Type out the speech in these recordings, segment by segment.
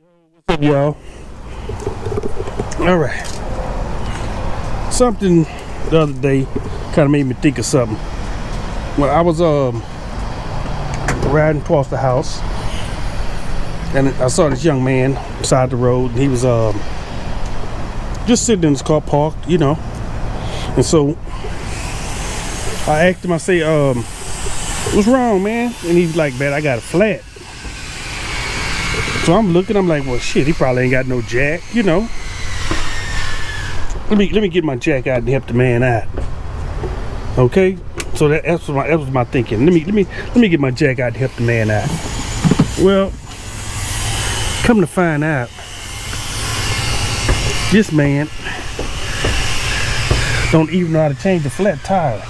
What's up, y'all? All right. Something the other day kind of made me think of something. When I was riding past the house, and I saw this young man beside the road, and he was just sitting in his car parked, you know. And so I asked him, I say, what's wrong, man? And he's like, man, I got a flat. So I'm looking, I'm like, well, shit, he probably ain't got no jack, you know. Let me get my jack out and help the man out. Okay, so that was my thinking. Let me get my jack out and help the man out. Well, come to find out, this man don't even know how to change the flat tire.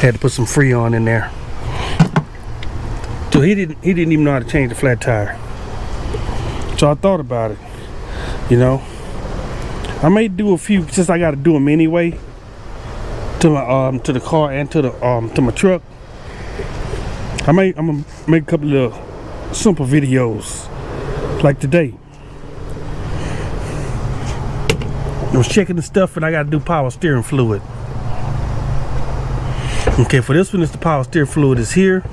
Had to put some Freon in there. So he didn't even know how to change the flat tire. So I thought about it, you know. I may do a few, since I got to do them anyway, to my to the car and to my truck. I'm gonna make a couple of simple videos like today. I was checking the stuff and I got to do power steering fluid. Okay, for this one, it's the power steering fluid is here.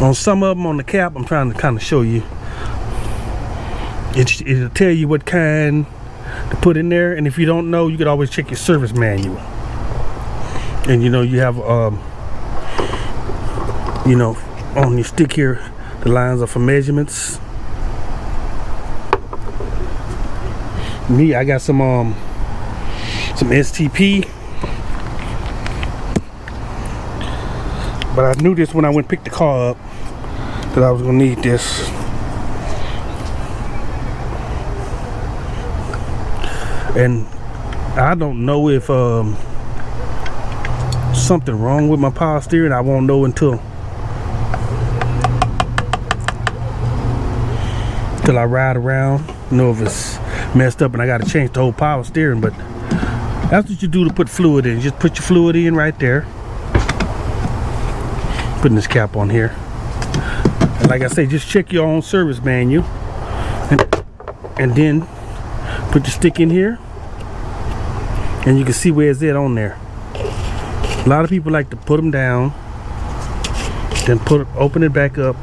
On some of them on the cap, I'm trying to kind of show you. It'll tell you what kind to put in there, and if you don't know, you could always check your service manual. And you know, you have you know, on your stick here, the lines are for measurements. Me, I got some STP. But I knew this when I went and picked the car up, that I was gonna need this. And I don't know if something wrong with my power steering. I won't know until I ride around, know if it's messed up and I gotta change the whole power steering. But that's what you do to put fluid in. Just put your fluid in right there. Putting this cap on here, and like I say, just check your own service manual, and then put your stick in here, and you can see where it's at on there. A lot of people like to put them down, then open it back up,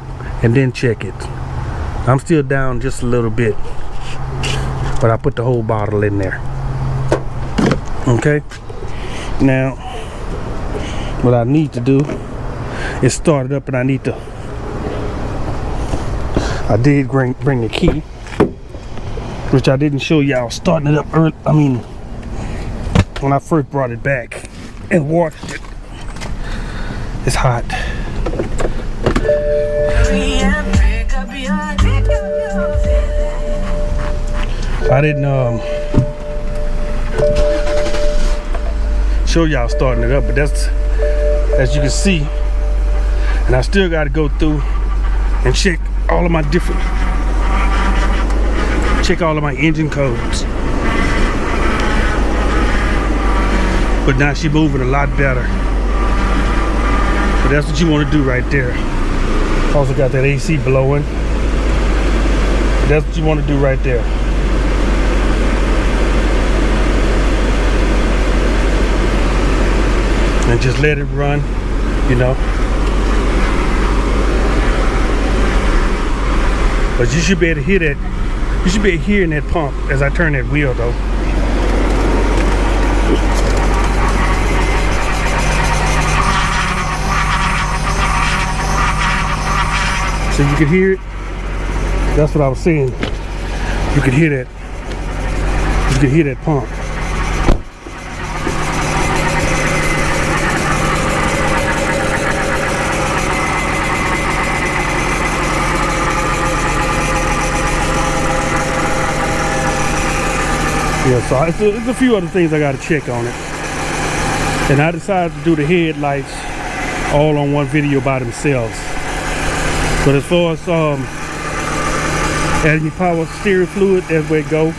and then check it. I'm still down just a little bit, but I put the whole bottle in there. Okay, now what I need to do, it started up, and I did bring the key, which I didn't show y'all starting it up early. I mean, when I first brought it back and washed it. It's hot. I didn't show y'all starting it up, but that's, as you can see. And I still got to go through and check all of my engine codes. But now she's moving a lot better. But that's what you want to do right there. Also got that AC blowing. But that's what you want to do right there. And just let it run, you know. But you should be able to hear that. You should be hearing that pump as I turn that wheel, though. So you can hear it. That's what I was saying. You could hear that. You could hear that pump. Yeah, so it's a few other things I got to check on it. And I decided to do the headlights all on one video by themselves. But as far as adding your power steering fluid, that's where it go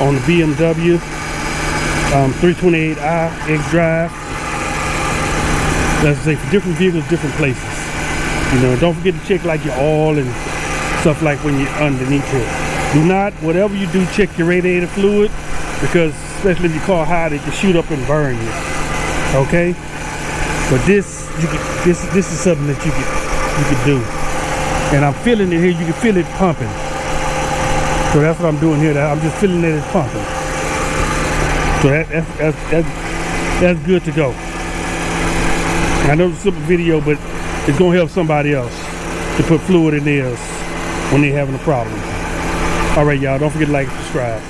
on the BMW 328i X drive. Let's say for different vehicles, different places. You know, don't forget to check like your oil and stuff like when you're underneath it. Do not, whatever you do, check your radiator fluid, because especially if your car hot, it can shoot up and burn you. Okay? But this is something that you could do. And I'm feeling it here. You can feel it pumping. So that's what I'm doing here. I'm just feeling that it's pumping. So that's good to go. I know it's a simple video, but it's gonna help somebody else to put fluid in theirs when they're having a problem. All right, y'all. Don't forget to like and subscribe.